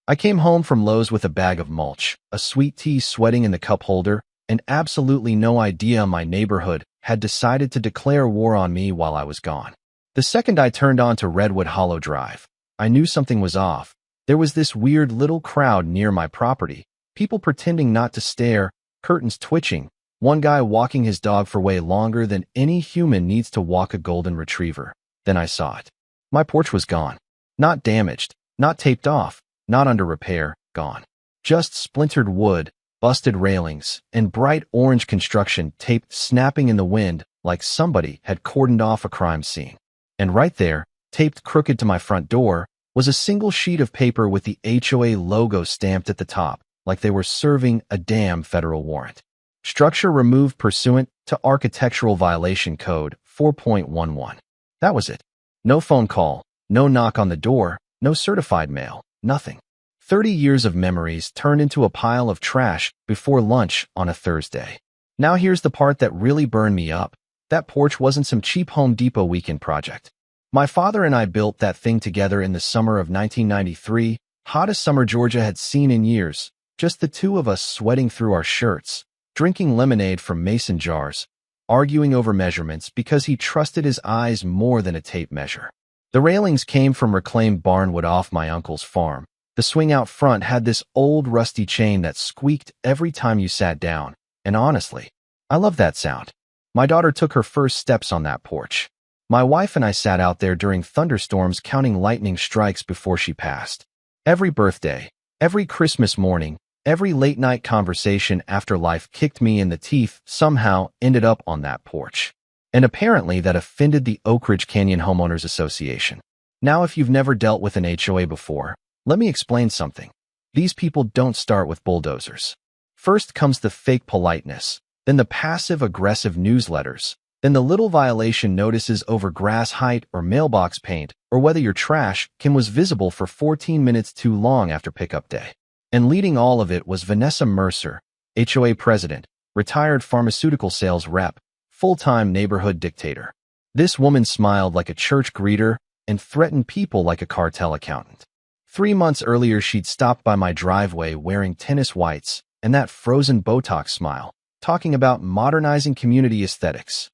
I came home from Lowe's with a bag of mulch, a sweet tea sweating in the cup holder, and absolutely no idea my neighborhood had decided to declare war on me while I was gone. The second I turned onto Redwood Hollow Drive, I knew something was off. There was this weird little crowd near my property, people pretending not to stare, curtains twitching, one guy walking his dog for way longer than any human needs to walk a golden retriever. Then I saw it. My porch was gone. Not damaged, not taped off, not under repair, gone. Just splintered wood, busted railings, and bright orange construction tape snapping in the wind like somebody had cordoned off a crime scene. And right there, taped crooked to my front door, was a single sheet of paper with the HOA logo stamped at the top, like they were serving a damn federal warrant. Structure removed pursuant to Architectural Violation Code 4.11. That was it. No phone call, no knock on the door, no certified mail, nothing. 30 years of memories turned into a pile of trash before lunch on a Thursday. Now here's the part that really burned me up. That porch wasn't some cheap Home Depot weekend project. My father and I built that thing together in the summer of 1993, hottest summer Georgia had seen in years, just the two of us sweating through our shirts, drinking lemonade from mason jars, arguing over measurements because he trusted his eyes more than a tape measure. The railings came from reclaimed barnwood off my uncle's farm. The swing out front had this old rusty chain that squeaked every time you sat down, and honestly, I love that sound. My daughter took her first steps on that porch. My wife and I sat out there during thunderstorms counting lightning strikes before she passed. Every birthday, every Christmas morning, every late-night conversation after life kicked me in the teeth somehow ended up on that porch. And apparently that offended the Oak Ridge Canyon Homeowners Association. Now, if you've never dealt with an HOA before, let me explain something. These people don't start with bulldozers. First comes the fake politeness, then the passive-aggressive newsletters, then the little violation notices over grass height or mailbox paint, or whether your trash can was visible for 14 minutes too long after pickup day. And leading all of it was Vanessa Mercer, HOA president, retired pharmaceutical sales rep, full-time neighborhood dictator. This woman smiled like a church greeter and threatened people like a cartel accountant. 3 months earlier, she'd stopped by my driveway wearing tennis whites and that frozen Botox smile, talking about modernizing community aesthetics.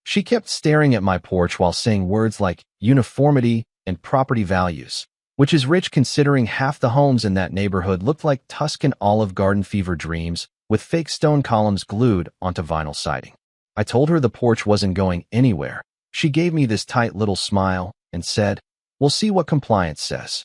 She kept staring at my porch while saying words like uniformity and property values, which is rich considering half the homes in that neighborhood looked like Tuscan Olive Garden fever dreams with fake stone columns glued onto vinyl siding. I told her the porch wasn't going anywhere. She gave me this tight little smile and said, "We'll see what compliance says."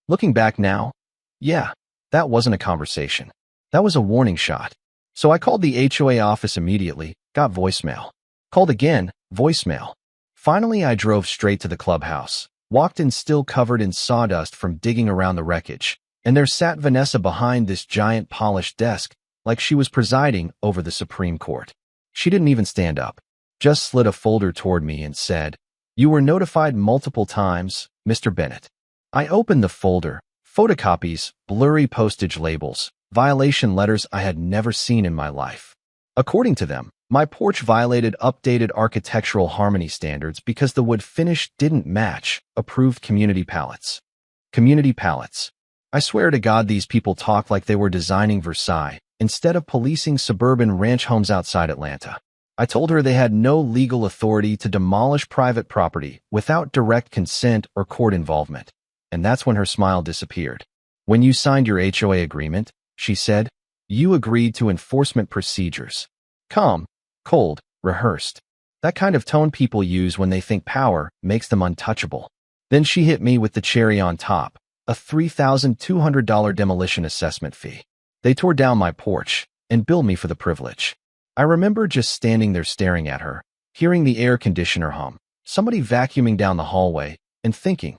Looking back now, yeah, that wasn't a conversation. That was a warning shot. So I called the HOA office immediately, got voicemail. Called again, voicemail. Finally, I drove straight to the clubhouse, walked in still covered in sawdust from digging around the wreckage, and there sat Vanessa behind this giant polished desk like she was presiding over the Supreme Court. She didn't even stand up, just slid a folder toward me and said, "You were notified multiple times, Mr. Bennett." I opened the folder, photocopies, blurry postage labels, violation letters I had never seen in my life. According to them, my porch violated updated architectural harmony standards because the wood finish didn't match approved community palettes. Community palettes. I swear to God, these people talk like they were designing Versailles instead of policing suburban ranch homes outside Atlanta. I told her they had no legal authority to demolish private property without direct consent or court involvement. And that's when her smile disappeared. "When you signed your HOA agreement," she said, "you agreed to enforcement procedures. Calm, cold, rehearsed. That kind of tone people use when they think power makes them untouchable." Then she hit me with the cherry on top, a $3,200 demolition assessment fee. They tore down my porch and billed me for the privilege. I remember just standing there staring at her, hearing the air conditioner hum, somebody vacuuming down the hallway, and thinking,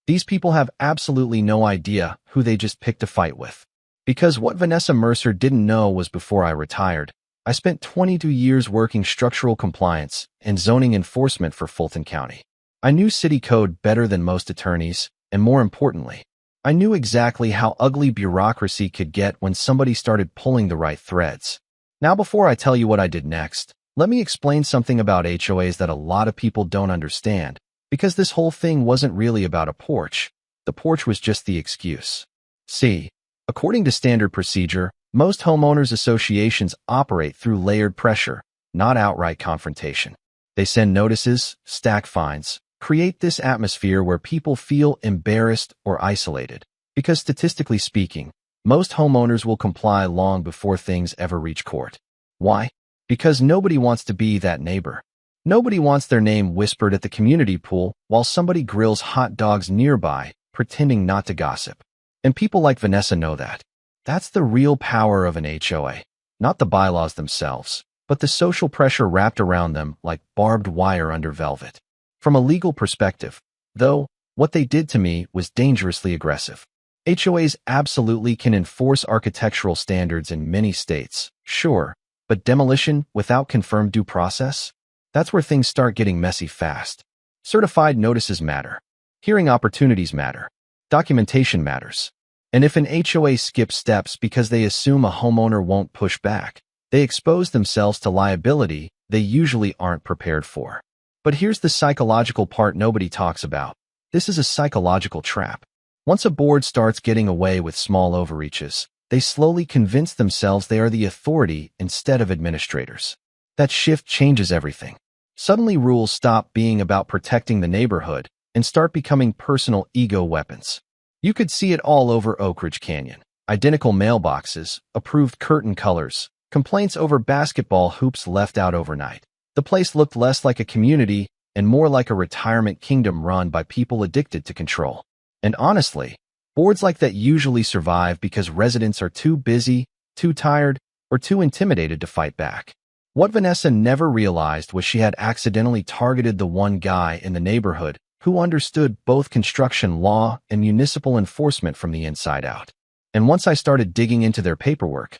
these people have absolutely no idea who they just picked a fight with. Because what Vanessa Mercer didn't know was before I retired, I spent 22 years working structural compliance and zoning enforcement for Fulton County. I knew city code better than most attorneys, and more importantly, I knew exactly how ugly bureaucracy could get when somebody started pulling the right threads. Now, before I tell you what I did next, let me explain something about HOAs that a lot of people don't understand, because this whole thing wasn't really about a porch. The porch was just the excuse. See, according to standard procedure, most homeowners associations operate through layered pressure, not outright confrontation. They send notices, stack fines, create this atmosphere where people feel embarrassed or isolated. Because statistically speaking, most homeowners will comply long before things ever reach court. Why? Because nobody wants to be that neighbor. Nobody wants their name whispered at the community pool while somebody grills hot dogs nearby, pretending not to gossip. And people like Vanessa know that. That's the real power of an HOA. Not the bylaws themselves, but the social pressure wrapped around them like barbed wire under velvet. From a legal perspective, though, what they did to me was dangerously aggressive. HOAs absolutely can enforce architectural standards in many states, sure, but demolition without confirmed due process? That's where things start getting messy fast. Certified notices matter. Hearing opportunities matter. Documentation matters. And if an HOA skips steps because they assume a homeowner won't push back, they expose themselves to liability they usually aren't prepared for. But here's the psychological part nobody talks about. This is a psychological trap. Once a board starts getting away with small overreaches, they slowly convince themselves they are the authority instead of administrators. That shift changes everything. Suddenly rules stop being about protecting the neighborhood and start becoming personal ego weapons. You could see it all over Oak Ridge Canyon. Identical mailboxes, approved curtain colors, complaints over basketball hoops left out overnight. The place looked less like a community and more like a retirement kingdom run by people addicted to control. And honestly, boards like that usually survive because residents are too busy, too tired, or too intimidated to fight back. What Vanessa never realized was she had accidentally targeted the one guy in the neighborhood who understood both construction law and municipal enforcement from the inside out. And once I started digging into their paperwork,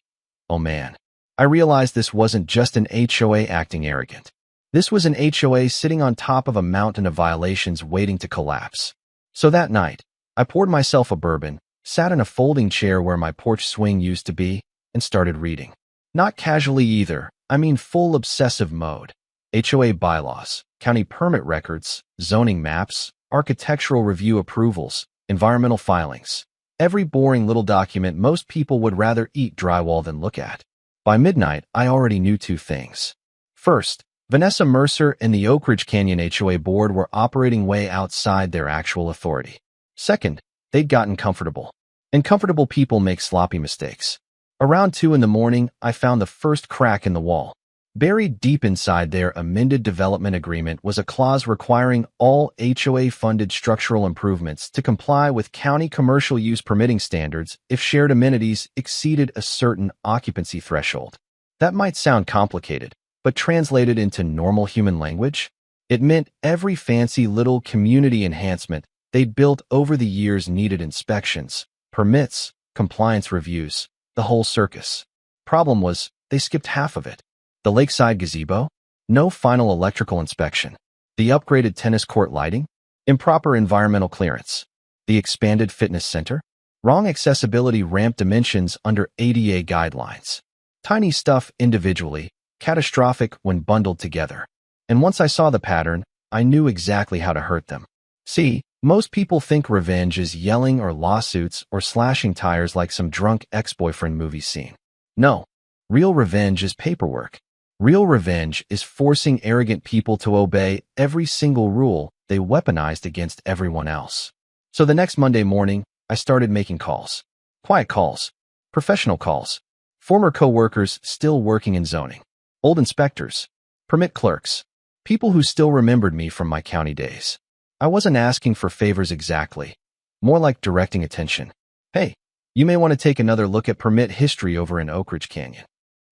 oh man, I realized this wasn't just an HOA acting arrogant. This was an HOA sitting on top of a mountain of violations waiting to collapse. So that night, I poured myself a bourbon, sat in a folding chair where my porch swing used to be, and started reading. Not casually either, I mean full obsessive mode. HOA bylaws, county permit records, zoning maps, architectural review approvals, environmental filings. Every boring little document most people would rather eat drywall than look at. By midnight, I already knew two things. First, Vanessa Mercer and the Oak Ridge Canyon HOA board were operating way outside their actual authority. Second, they'd gotten comfortable. And comfortable people make sloppy mistakes. Around 2 in the morning, I found the first crack in the wall. Buried deep inside their amended development agreement was a clause requiring all HOA-funded structural improvements to comply with county commercial use permitting standards if shared amenities exceeded a certain occupancy threshold. That might sound complicated, but translated into normal human language, it meant every fancy little community enhancement they'd built over the years needed inspections, permits, compliance reviews, the whole circus. Problem was, they skipped half of it. The lakeside gazebo? No final electrical inspection. The upgraded tennis court lighting? Improper environmental clearance. The expanded fitness center? Wrong accessibility ramp dimensions under ADA guidelines. Tiny stuff individually, catastrophic when bundled together. And once I saw the pattern, I knew exactly how to hurt them. See, most people think revenge is yelling or lawsuits or slashing tires like some drunk ex-boyfriend movie scene. No, real revenge is paperwork. Real revenge is forcing arrogant people to obey every single rule they weaponized against everyone else. So the next Monday morning, I started making calls. Quiet calls. Professional calls. Former co-workers still working in zoning. Old inspectors. Permit clerks. People who still remembered me from my county days. I wasn't asking for favors exactly. More like directing attention. Hey, you may want to take another look at permit history over in Oak Ridge Canyon.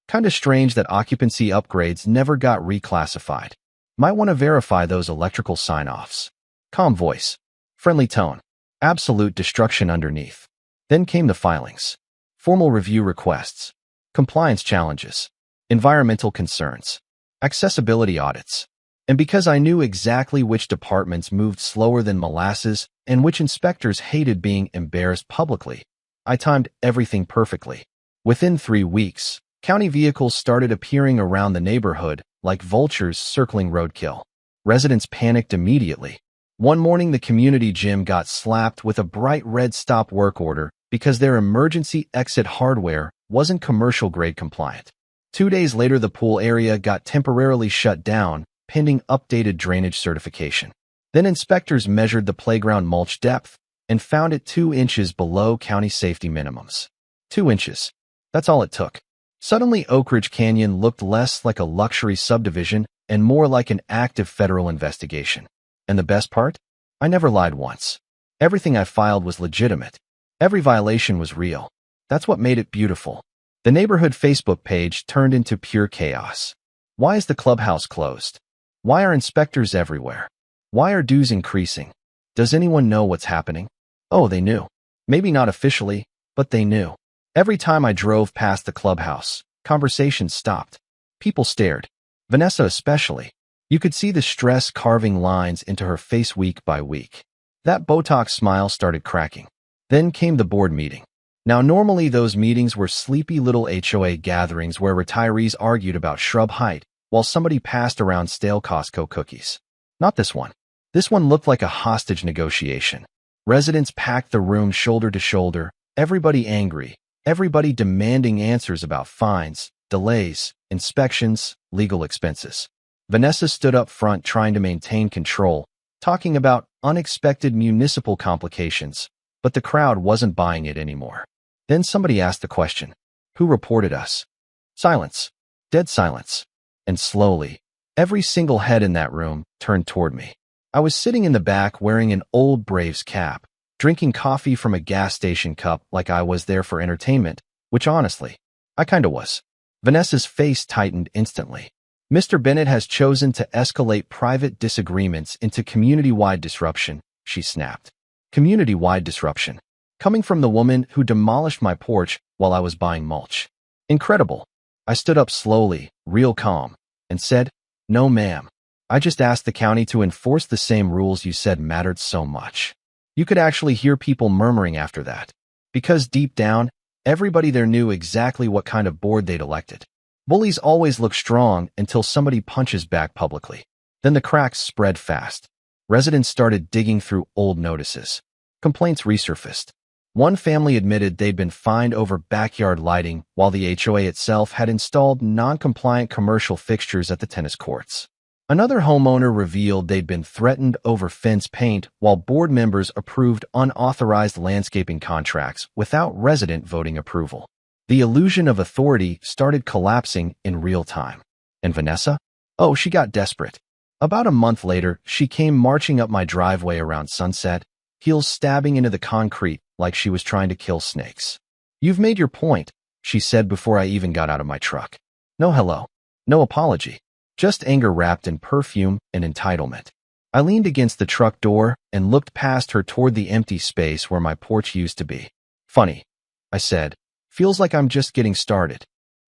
Kinda strange that occupancy upgrades never got reclassified. Might want to verify those electrical sign-offs. Calm voice. Friendly tone. Absolute destruction underneath. Then came the filings. Formal review requests. Compliance challenges. Environmental concerns. Accessibility audits. And because I knew exactly which departments moved slower than molasses and which inspectors hated being embarrassed publicly, I timed everything perfectly. Within 3 weeks, county vehicles started appearing around the neighborhood like vultures circling roadkill. Residents panicked immediately. One morning, the community gym got slapped with a bright red stop work order because their emergency exit hardware wasn't commercial-grade compliant. 2 days later, the pool area got temporarily shut down, pending updated drainage certification. Then inspectors measured the playground mulch depth and found it 2 inches below county safety minimums. 2 inches. That's all it took. Suddenly, Oak Ridge Canyon looked less like a luxury subdivision and more like an active federal investigation. And the best part? I never lied once. Everything I filed was legitimate. Every violation was real. That's what made it beautiful. The neighborhood Facebook page turned into pure chaos. Why is the clubhouse closed? Why are inspectors everywhere? Why are dues increasing? Does anyone know what's happening? Oh, they knew. Maybe not officially, but they knew. Every time I drove past the clubhouse, conversations stopped. People stared. Vanessa especially. You could see the stress carving lines into her face week by week. That Botox smile started cracking. Then came the board meeting. Now, normally those meetings were sleepy little HOA gatherings where retirees argued about shrub height while somebody passed around stale Costco cookies. Not this one. This one looked like a hostage negotiation. Residents packed the room shoulder to shoulder, everybody angry, everybody demanding answers about fines, delays, inspections, legal expenses. Vanessa stood up front trying to maintain control, talking about unexpected municipal complications, but the crowd wasn't buying it anymore. Then somebody asked the question, who reported us? Silence. Dead silence. And slowly, every single head in that room turned toward me. I was sitting in the back wearing an old Braves cap, drinking coffee from a gas station cup like I was there for entertainment, which honestly, I kinda was. Vanessa's face tightened instantly. Mr. Bennett has chosen to escalate private disagreements into community-wide disruption, she snapped. Community-wide disruption. Coming from the woman who demolished my porch while I was buying mulch. Incredible. I stood up slowly, real calm, and said, no ma'am. I just asked the county to enforce the same rules you said mattered so much. You could actually hear people murmuring after that. Because deep down, everybody there knew exactly what kind of board they'd elected. Bullies always look strong until somebody punches back publicly. Then the cracks spread fast. Residents started digging through old notices. Complaints resurfaced. One family admitted they'd been fined over backyard lighting while the HOA itself had installed non-compliant commercial fixtures at the tennis courts. Another homeowner revealed they'd been threatened over fence paint while board members approved unauthorized landscaping contracts without resident voting approval. The illusion of authority started collapsing in real time. And Vanessa? Oh, she got desperate. About a month later, she came marching up my driveway around sunset, heels stabbing into the concrete like she was trying to kill snakes. You've made your point, she said before I even got out of my truck. No hello. No apology. Just anger wrapped in perfume and entitlement. I leaned against the truck door and looked past her toward the empty space where my porch used to be. Funny, I said. Feels like I'm just getting started.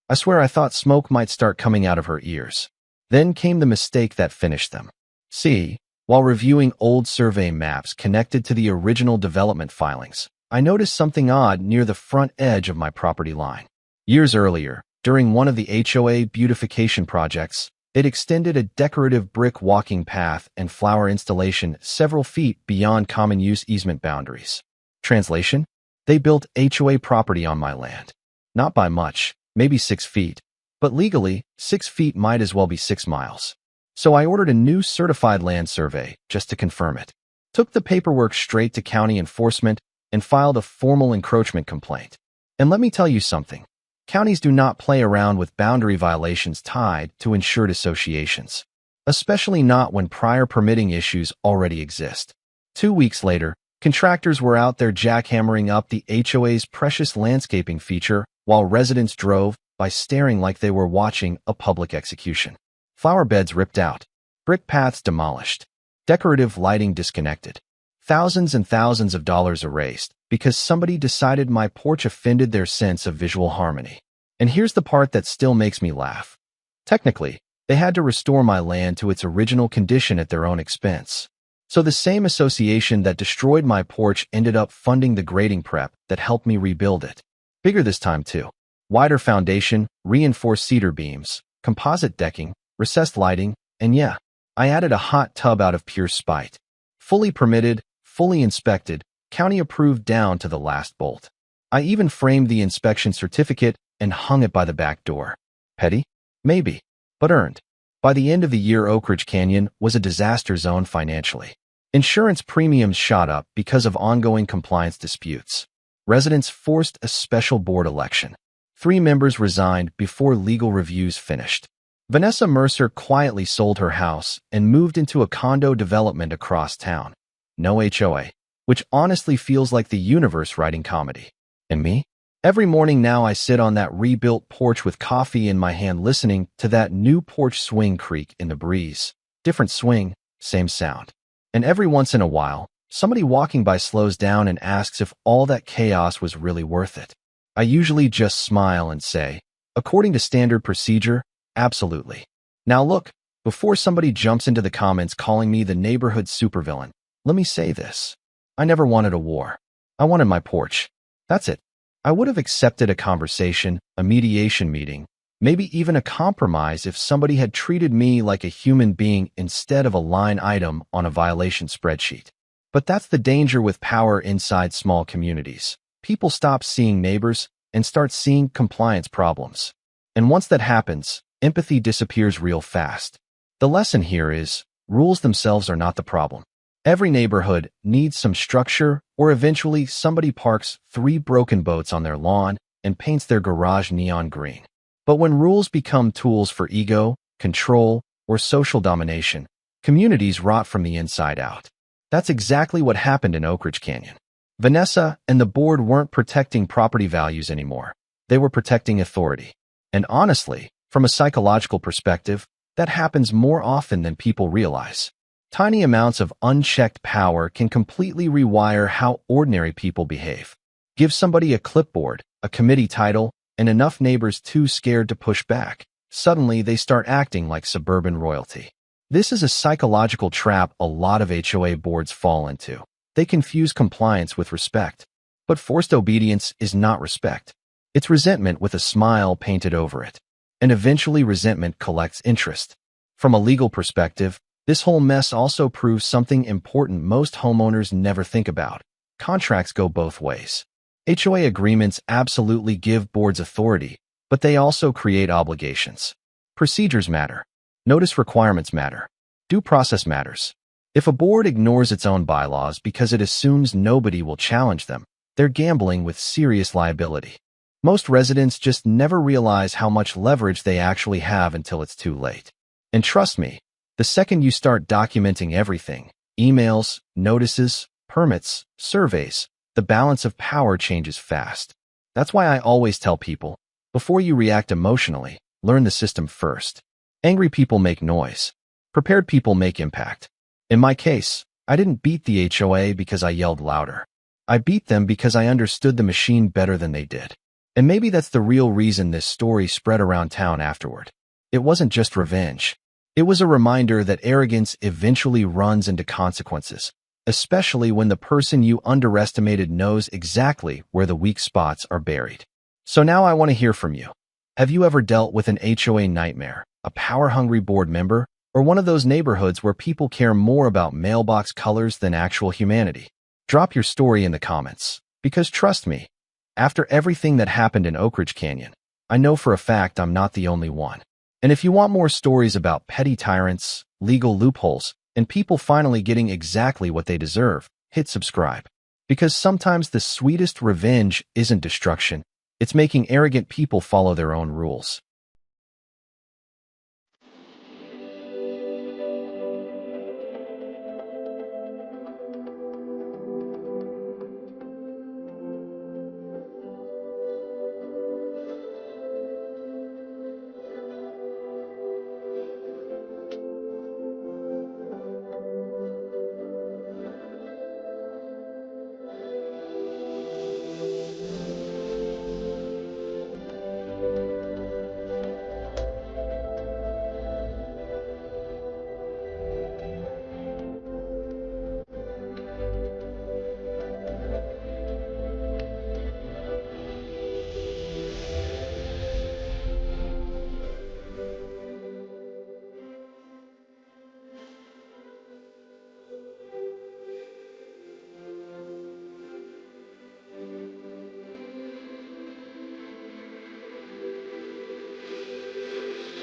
I swear I thought smoke might start coming out of her ears. Then came the mistake that finished them. See, while reviewing old survey maps connected to the original development filings, I noticed something odd near the front edge of my property line. Years earlier, during one of the HOA beautification projects, it extended a decorative brick walking path and flower installation several feet beyond common use easement boundaries. Translation? They built HOA property on my land. Not by much, maybe 6 feet. But legally, 6 feet might as well be 6 miles. So I ordered a new certified land survey just to confirm it. Took the paperwork straight to county enforcement and filed a formal encroachment complaint. And let me tell you something. Counties do not play around with boundary violations tied to insured associations, especially not when prior permitting issues already exist. 2 weeks later, contractors were out there jackhammering up the HOA's precious landscaping feature while residents drove by staring like they were watching a public execution. Flower beds ripped out, brick paths demolished, decorative lighting disconnected, thousands and thousands of dollars erased because somebody decided my porch offended their sense of visual harmony. And here's the part that still makes me laugh. Technically, they had to restore my land to its original condition at their own expense. So the same association that destroyed my porch ended up funding the grading prep that helped me rebuild it. Bigger this time too. Wider foundation, reinforced cedar beams, composite decking, recessed lighting, and yeah, I added a hot tub out of pure spite. Fully permitted, fully inspected, county approved down to the last bolt. I even framed the inspection certificate and hung it by the back door. Petty? Maybe, but earned. By the end of the year, Oak Ridge Canyon was a disaster zone financially. Insurance premiums shot up because of ongoing compliance disputes. Residents forced a special board election. 3 members resigned before legal reviews finished. Vanessa Mercer quietly sold her house and moved into a condo development across town. No HOA, which honestly feels like the universe writing comedy. And me? Every morning now I sit on that rebuilt porch with coffee in my hand listening to that new porch swing creak in the breeze. Different swing, same sound. And every once in a while, somebody walking by slows down and asks if all that chaos was really worth it. I usually just smile and say, according to standard procedure, absolutely. Now look, before somebody jumps into the comments calling me the neighborhood supervillain, let me say this. I never wanted a war. I wanted my porch. That's it. I would have accepted a conversation, a mediation meeting, maybe even a compromise if somebody had treated me like a human being instead of a line item on a violation spreadsheet. But that's the danger with power inside small communities. People stop seeing neighbors and start seeing compliance problems. And once that happens, empathy disappears real fast. The lesson here is, rules themselves are not the problem. Every neighborhood needs some structure, or eventually somebody parks 3 broken boats on their lawn and paints their garage neon green. But when rules become tools for ego, control, or social domination, communities rot from the inside out. That's exactly what happened in Oak Ridge Canyon. Vanessa and the board weren't protecting property values anymore. They were protecting authority. And honestly, from a psychological perspective, that happens more often than people realize. Tiny amounts of unchecked power can completely rewire how ordinary people behave. Give somebody a clipboard, a committee title, and enough neighbors too scared to push back. Suddenly, they start acting like suburban royalty. This is a psychological trap a lot of HOA boards fall into. They confuse compliance with respect. But forced obedience is not respect. It's resentment with a smile painted over it. And eventually resentment collects interest. From a legal perspective, this whole mess also proves something important most homeowners never think about. Contracts go both ways. HOA agreements absolutely give boards authority, but they also create obligations. Procedures matter. Notice requirements matter. Due process matters. If a board ignores its own bylaws because it assumes nobody will challenge them, they're gambling with serious liability. Most residents just never realize how much leverage they actually have until it's too late. And trust me, the second you start documenting everything, emails, notices, permits, surveys, the balance of power changes fast. That's why I always tell people, before you react emotionally, learn the system first. Angry people make noise. Prepared people make impact. In my case, I didn't beat the HOA because I yelled louder. I beat them because I understood the machine better than they did. And maybe that's the real reason this story spread around town afterward. It wasn't just revenge. It was a reminder that arrogance eventually runs into consequences, especially when the person you underestimated knows exactly where the weak spots are buried. So now I want to hear from you. Have you ever dealt with an HOA nightmare, a power-hungry board member, or one of those neighborhoods where people care more about mailbox colors than actual humanity? Drop your story in the comments, because trust me, after everything that happened in Oak Ridge Canyon, I know for a fact I'm not the only one. And if you want more stories about petty tyrants, legal loopholes, and people finally getting exactly what they deserve, hit subscribe. Because sometimes the sweetest revenge isn't destruction, it's making arrogant people follow their own rules.